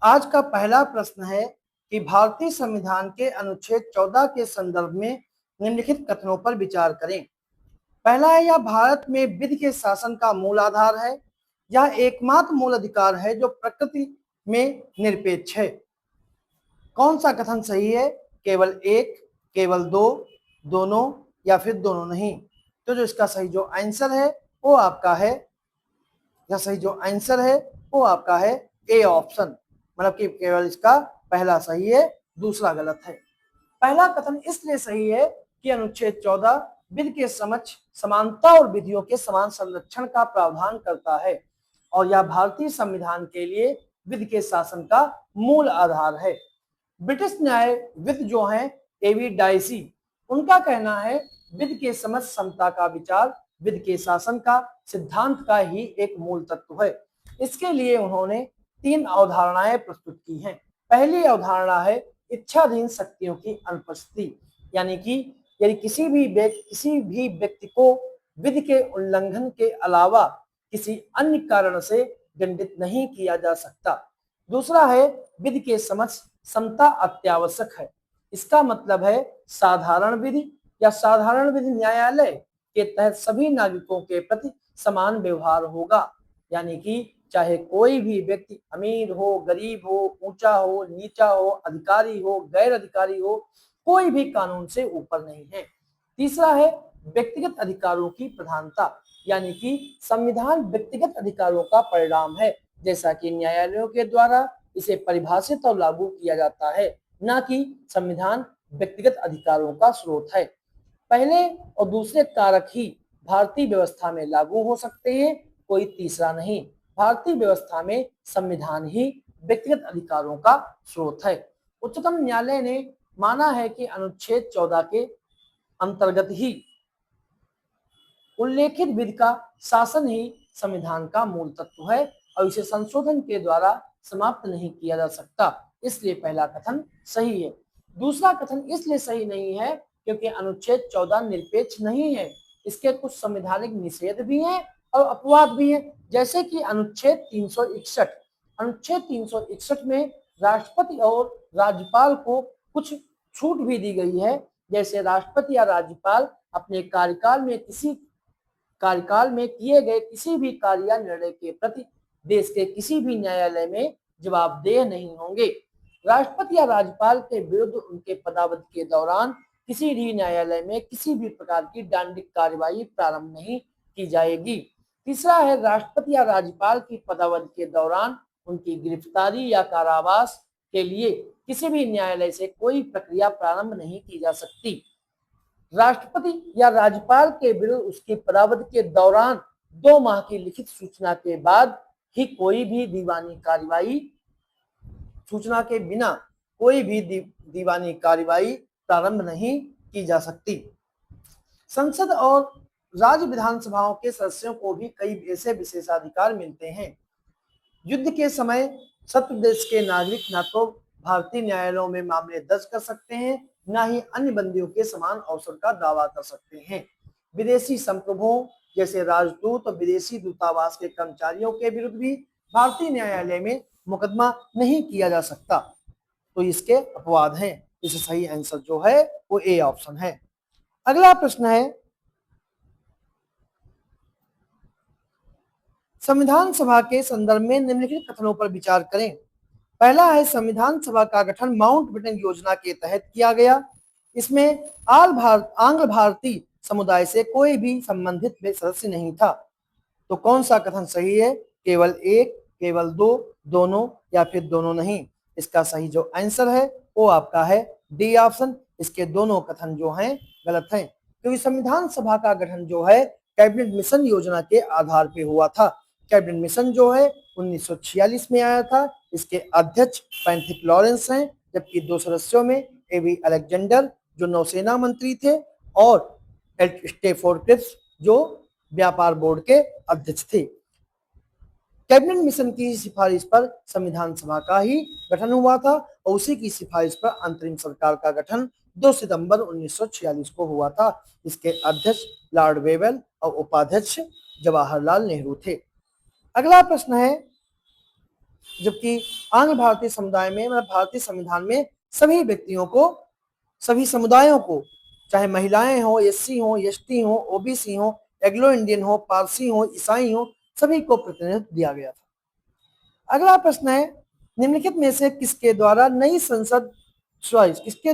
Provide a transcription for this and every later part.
आज का पहला प्रश्न है कि भारतीय संविधान के अनुच्छेद 14 के संदर्भ में निम्नलिखित कथनों पर विचार करें। पहला है, यह भारत में विधि के शासन का मूल आधार है। यह एकमात्र मूल अधिकार है जो प्रकृति में निरपेक्ष है। कौन सा कथन सही है? केवल एक, केवल दो, दोनों या फिर दोनों नहीं। तो जो इसका सही जो आंसर है वो आपका है, या सही जो आंसर है वो आपका है ए ऑप्शन, मतलब कि केवल इसका पहला सही है, दूसरा गलत है। पहला कथन इसलिए सही है कि अनुच्छेद 14 विधि के समक्ष समानता और विधियों के समान संरक्षण का प्रावधान करता है और यह भारतीय संविधान के लिए विधि के शासन का मूल आधार है। ब्रिटिश न्यायविद जो हैं एवी डाइसी, उनका कहना है विधि के समक्ष समता का विचार विधि के शासन का सिद्धांत का ही एक मूल तत्व है। इसके लिए उन्होंने 3 अवधारणाएं प्रस्तुत की हैं। पहली अवधारणा है इच्छाधीन शक्तियों की अनुपस्थिति, यानी कि यदि किसी भी व्यक्ति को विधि के उल्लंघन के अलावा किसी अन्य कारण से दंडित नहीं किया जा सकता। दूसरा है विधि के समक्ष समता अत्यावश्यक है। इसका मतलब है साधारण विधि या साधारण विधि न्यायालय के तहत सभी नागरिकों के प्रति समान व्यवहार होगा, यानी कि चाहे कोई भी व्यक्ति अमीर हो, गरीब हो, ऊंचा हो, नीचा हो, अधिकारी हो, गैर अधिकारी हो, कोई भी कानून से ऊपर नहीं है। तीसरा है व्यक्तिगत अधिकारों की प्रधानता, यानी कि संविधान व्यक्तिगत अधिकारों का परिणाम है, जैसा कि न्यायालयों के द्वारा इसे परिभाषित और लागू किया जाता है, न कि संविधान व्यक्तिगत अधिकारों का स्रोत है। पहले और दूसरे कारक ही भारतीय व्यवस्था में लागू हो सकते हैं, कोई तीसरा नहीं। भारतीय व्यवस्था में संविधान ही व्यक्तिगत अधिकारों का स्रोत है। उच्चतम न्यायालय ने माना है कि अनुच्छेद 14 के अंतर्गत ही उल्लेखित विधि का शासन ही संविधान का मूल तत्व है और इसे संशोधन के द्वारा समाप्त नहीं किया जा सकता। इसलिए पहला कथन सही है। दूसरा कथन इसलिए सही नहीं है क्योंकि अनुच्छेद 14 निरपेक्ष नहीं है। इसके कुछ संवैधानिक निषेध भी हैं और अपवाद भी हैं, जैसे कि अनुच्छेद 361। अनुच्छेद 361 में राष्ट्रपति और राज्यपाल को कुछ छूट भी दी गई है, जैसे राष्ट्रपति या राज्यपाल अपने कार्यकाल में किए गए किसी भी कार्य या निर्णय के प्रति देश के किसी भी न्यायालय में जवाबदेह नहीं होंगे। राष्ट्रपति या राज्यपाल के विरुद्ध उनके पदावधि के दौरान किसी भी न्यायालय में किसी भी प्रकार की दंडिक कार्यवाही प्रारंभ नहीं की जाएगी। तीसरा है राष्ट्रपति या राज्यपाल की पदावधि के दौरान उनकी गिरफ्तारी या कारावास के लिए किसी भी न्यायालय से कोई प्रक्रिया प्रारंभ नहीं की जा सकती। राष्ट्रपति या राज्यपाल के विरुद्ध उसकी पदावधि के दौरान 2 माह की लिखित सूचना के बाद ही कोई भी दीवानी कार्यवाही, सूचना के बिना कोई भी दीवानी कार्यवाही प्रारंभ नहीं की जा सकती। संसद और राज्य विधानसभाओं के सदस्यों को भी कई ऐसे विशेषाधिकार मिलते हैं। युद्ध के समय शत्रु देश के नागरिक न तो भारतीय न्यायालयों में मामले दर्ज कर सकते हैं, न ही अन्य बंदियों के समान अवसर का दावा कर सकते हैं। विदेशी संप्रभुओं जैसे राजदूत और विदेशी दूतावास के कर्मचारियों के विरुद्ध भी भारतीय न्यायालय में मुकदमा नहीं किया जा सकता। तो इसके अपवाद हैं। इसे सही आंसर जो है वो ए ऑप्शन है। अगला प्रश्न है, संविधान सभा के संदर्भ में निम्नलिखित कथनों पर विचार करें। पहला है संविधान सभा का गठन माउंटबेटन योजना के तहत किया गया। इसमें आंग्ल भारतीय समुदाय से कोई भी संबंधित सदस्य नहीं था। तो कौन सा कथन सही है? केवल एक, केवल दो, दोनों या फिर दोनों नहीं। इसका सही जो आंसर है वो आपका है डी ऑप्शन। इसके दोनों कथन जो हैं गलत हैं, क्योंकि संविधान सभा का गठन जो है कैबिनेट मिशन योजना के आधार पे हुआ था। कैबिनेट मिशन जो है 1946 में आया था। इसके अध्यक्ष पैंथिक लॉरेंस हैं, जबकि 2 सदस्यों में एवी अलेक्जेंडर जो नौसेना मंत्री थे और स्टेफोर्ड क्रिप्स जो व्यापार बोर्ड के अध्यक्ष थे। कैबिनेट मिशन की सिफारिश पर संविधान सभा का ही गठन हुआ था और उसी की सिफारिश पर अंतरिम सरकार का गठन 2 सितंबर 1946 को हुआ था। इसके अध्यक्ष लॉर्ड वेवेल और उपाध्यक्ष जवाहरलाल नेहरू थे। अगला प्रश्न है, जबकि आंध्र भारतीय समुदाय में मतलब भारतीय संविधान में सभी व्यक्तियों को, सभी समुदायों को, चाहे महिलाएं हो, एससी हो, एसटी हो, ओबीसी हो, एग्लो इंडियन हो, पारसी हो, ईसाई हो, सभी को प्रतिनिधित्व दिया गया था। अगला प्रश्न है, निम्नलिखित में से किसके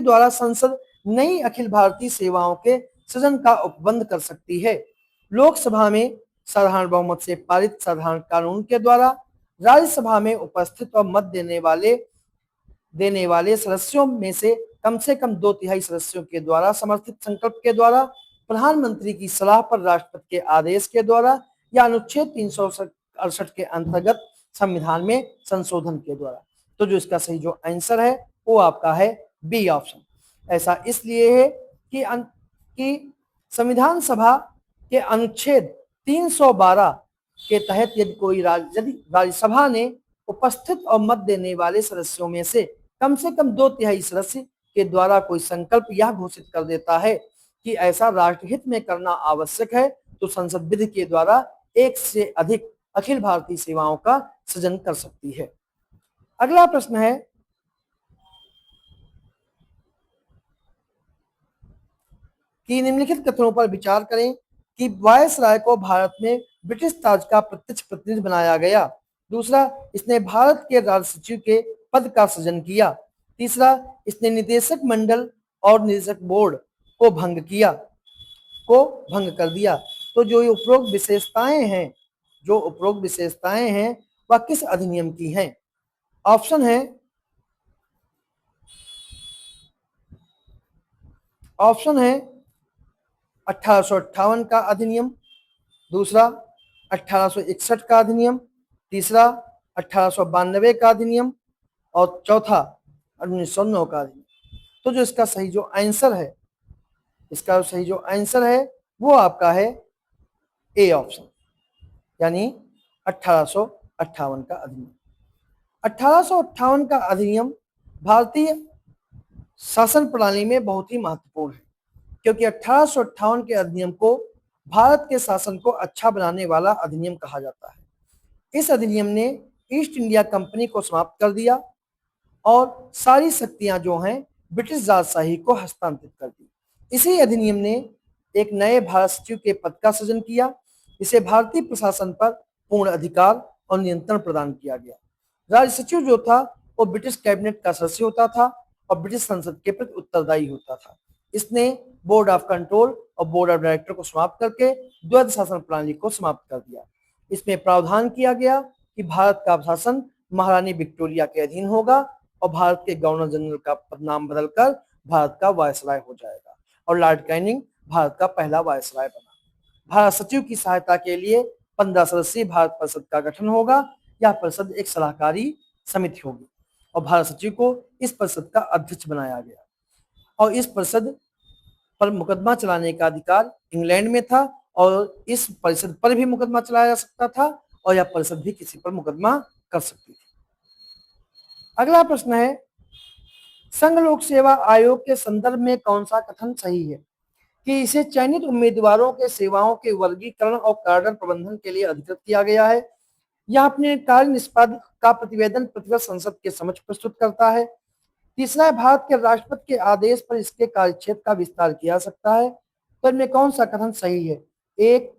द्वारा संसद नई अखिल भारतीय सेवाओं के सृजन का उपबंध कर सकती है? लोकसभा में साधारण बहुमत से पारित साधारण कानून के द्वारा, राज्यसभा में उपस्थित और मत देने वाले सदस्यों में से कम 2/3 सदस्यों के द्वारा समर्थित संकल्प के द्वारा, प्रधानमंत्री की सलाह पर राष्ट्रपति के आदेश के द्वारा, या अनुच्छेद 368 के अंतर्गत संविधान में संशोधन के द्वारा। तो जो इसका सही जो आंसर है वो आपका है बी ऑप्शन। ऐसा इसलिए है कि संविधान सभा के अनुच्छेद 312 के तहत यदि राज्यसभा ने उपस्थित और मत देने वाले सदस्यों में से कम 2/3 सदस्य के द्वारा कोई संकल्प यह घोषित कर देता है कि ऐसा राष्ट्रहित में करना आवश्यक है, तो संसद विधि के द्वारा एक से अधिक अखिल भारतीय सेवाओं का सृजन कर सकती है। अगला प्रश्न है कि निम्नलिखित कथनों पर विचार करें कि वायसराय को भारत में ब्रिटिश ताज का प्रत्यक्ष प्रतिनिधि बनाया गया। दूसरा, इसने भारत के राज्य सचिव के पद का सृजन किया। तीसरा, इसने निदेशक मंडल और निदेशक बोर्ड को भंग कर दिया। तो जो उपरोक्त विशेषताएं हैं वह किस अधिनियम की हैं? ऑप्शन है 1858 का अधिनियम, दूसरा 1861 का अधिनियम, तीसरा 1892 का अधिनियम और चौथा 1909 का अधिनियम। तो जो इसका सही जो आंसर है वो आपका है ए ऑप्शन, यानी 1858 का अधिनियम। 1858 का अधिनियम भारतीय शासन प्रणाली में बहुत ही महत्वपूर्ण है, क्योंकि 1858 के अधिनियम को भारत के शासन को अच्छा बनाने वाला अधिनियम कहा जाता है। इस अधिनियम ने ईस्ट इंडिया कंपनी को समाप्त कर दिया और सारी शक्तियां जो हैं ब्रिटिश राजशाही को हस्तांतरित कर दी। इसी अधिनियम ने एक नए भारत सचिव के पद का सृजन किया, जिसे भारतीय प्रशासन पर पूर्ण अधिकार और नियंत्रण प्रदान किया गया। राज्य सचिव जो था वो ब्रिटिश कैबिनेट का सदस्य होता था और ब्रिटिश संसद के प्रति उत्तरदायी होता था। इसने बोर्ड ऑफ कंट्रोल और बोर्ड ऑफ डायरेक्टर को समाप्त करके द्वैध शासन प्रणाली को समाप्त कर दिया। इसमें प्रावधान किया गया कि भारत का शासन महारानी विक्टोरिया के अधीन होगा और भारत के गवर्नर जनरल का नाम बदलकर भारत का वायसराय हो जाएगा और लॉर्ड कैनिंग भारत का पहला वायसराय बना। भारत सचिव की सहायता के लिए 15 सदस्यीय भारत परिषद का गठन होगा। यह परिषद एक सलाहकारी समिति होगी और भारत सचिव को इस परिषद का अध्यक्ष बनाया गया और इस परिषद पर मुकदमा चलाने का अधिकार इंग्लैंड में था और इस परिषद पर भी मुकदमा चलाया जा सकता था और यह परिषद भी किसी पर मुकदमा कर सकती थी। अगला प्रश्न है, संघ लोक सेवा आयोग के संदर्भ में कौन सा कथन सही है कि इसे चयनित उम्मीदवारों के सेवाओं के वर्गीकरण और कार्य प्रबंधन के लिए अधिकृत किया गया है। यह अपने कार्य निष्पादन का प्रतिवेदन प्रतिवर्ष संसद के समक्ष प्रस्तुत करता है। तीसरा, भारत के राष्ट्रपति के आदेश पर इसके कार्यक्षेत्र का विस्तार किया सकता है। तो इनमें कौन सा कथन सही है? 1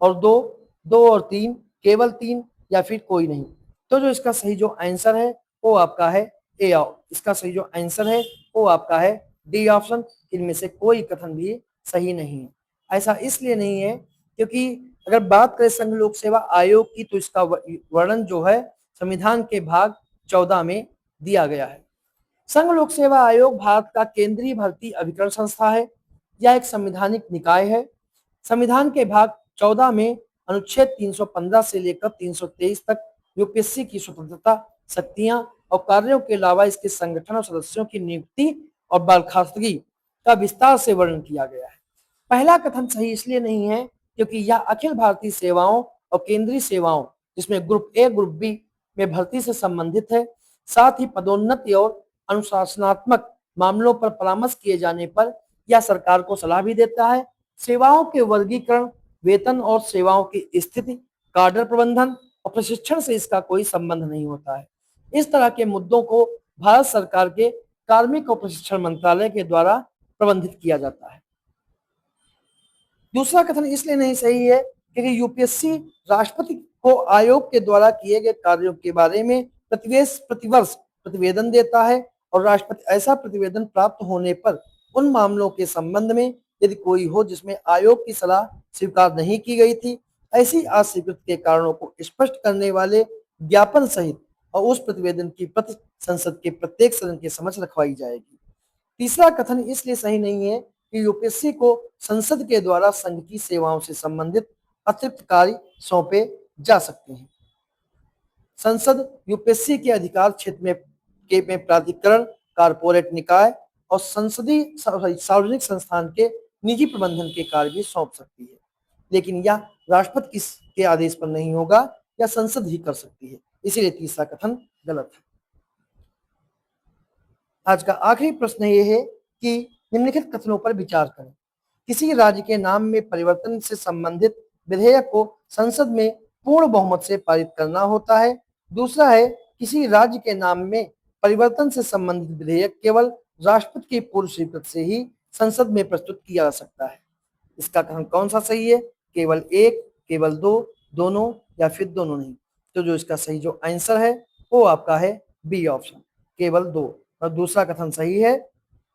और 2, 2 और 3, केवल 3 या फिर कोई नहीं? तो जो इसका सही जो आंसर है वो आपका है ए। इसका सही जो आंसर है वो आपका है डी ऑप्शन। इनमें से कोई कथन भी सही नहीं है। ऐसा इसलिए नहीं है क्योंकि अगर बात करें संघ लोक सेवा आयोग की तो इसका वर्णन जो है संविधान के भाग 14 में दिया गया है। संघ लोक सेवा आयोग भारत का केंद्रीय भर्ती अभिकरण संस्था है। यह एक संवैधानिक निकाय है। संविधान के भाग 14 में अनुच्छेद 315 से लेकर 323 तक यूपीएससी की स्वतंत्रता, शक्तियां और कार्यों के अलावा इसके संगठन और सदस्यों की नियुक्ति और बर्खास्तगी का विस्तार से वर्णन किया गया है। पहला कथन सही इसलिए नहीं है क्योंकि यह अखिल भारतीय सेवाओं और केंद्रीय सेवाओं जिसमें ग्रुप ए ग्रुप बी में भर्ती से संबंधित है। साथ ही पदोन्नति और अनुशासनात्मक मामलों पर परामर्श किए जाने पर यह सरकार को सलाह भी देता है। सेवाओं के वर्गीकरण, वेतन और सेवाओं की स्थिति, कार्य प्रबंधन और प्रशिक्षण से इसका कोई संबंध नहीं होता है। इस तरह के मुद्दों को भारत सरकार के कार्मिक और प्रशिक्षण मंत्रालय के द्वारा प्रबंधित किया जाता है। दूसरा कथन इसलिए नहीं सही है क्योंकि यूपीएससी राष्ट्रपति को आयोग के द्वारा किए गए कार्यों के बारे में प्रतिवर्ष प्रतिवेदन देता है और राष्ट्रपति ऐसा प्रतिवेदन प्राप्त होने पर उन मामलों के संबंध में यदि कोई हो जिसमें आयोग की सलाह स्वीकार नहीं की गई थी, ऐसी अस्वीकृति के कारणों को स्पष्ट करने वाले ज्ञापन सहित और उस प्रतिवेदन की प्रति संसद के प्रत्येक सदन के समक्ष रखवाई जाएगी। तीसरा कथन इसलिए सही नहीं है कि यूपीएससी को संसद के द्वारा संघ की सेवाओं से संबंधित अतिरिक्त कार्य सौंपे जा सकते हैं। संसद यूपीएससी के अधिकार क्षेत्र में प्राधिकरण, कारपोरेट निकाय और संसदीय सार्वजनिक संस्थान के निजी प्रबंधन के कार्य भी सौंप सकती है, लेकिन यह राष्ट्रपति के आदेश पर नहीं होगा, यह संसद ही कर सकती है। इसीलिए तीसरा कथन गलत है। आज का आखिरी प्रश्न ये है कि निम्नलिखित कथनों पर विचार करें। किसी राज्य के नाम में परिवर्तन से संबंधित विधेयक को संसद में पूर्ण बहुमत से पारित करना होता है। दूसरा है किसी राज्य के नाम में परिवर्तन से संबंधित विधेयक केवल राष्ट्रपति की पूर्व स्वीकृति से ही संसद में प्रस्तुत किया जा सकता है। इसका कथन कौन सा सही है? केवल एक, केवल दो, दोनों या फिर दोनों नहीं। तो जो इसका सही जो आंसर है वो आपका है बी ऑप्शन, केवल दो। और दूसरा कथन सही है,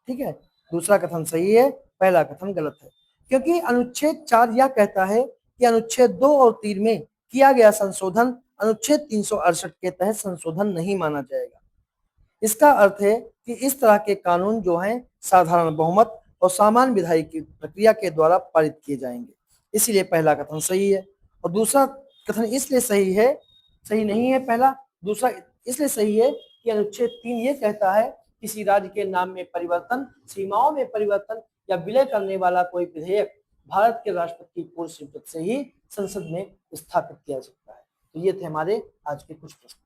ठीक है, दूसरा कथन सही है, पहला कथन गलत है, क्योंकि अनुच्छेद 4 यह कहता है कि अनुच्छेद 2 और 3 में किया गया संशोधन अनुच्छेद 368 के तहत संशोधन नहीं माना जाएगा। इसका अर्थ है कि इस तरह के कानून जो हैं साधारण बहुमत और सामान्य विधायी की प्रक्रिया के द्वारा पारित किए जाएंगे। इसीलिए पहला कथन सही है। और दूसरा कथन इसलिए सही नहीं है पहला, दूसरा इसलिए सही है कि अनुच्छेद 3 ये कहता है किसी राज्य के नाम में परिवर्तन, सीमाओं में परिवर्तन या विलय करने वाला कोई विधेयक भारत के राष्ट्रपति की पूर्व स्वीकृति से ही संसद में स्थापित किया जा सकता है। तो ये थे हमारे आज के कुछ प्रश्न।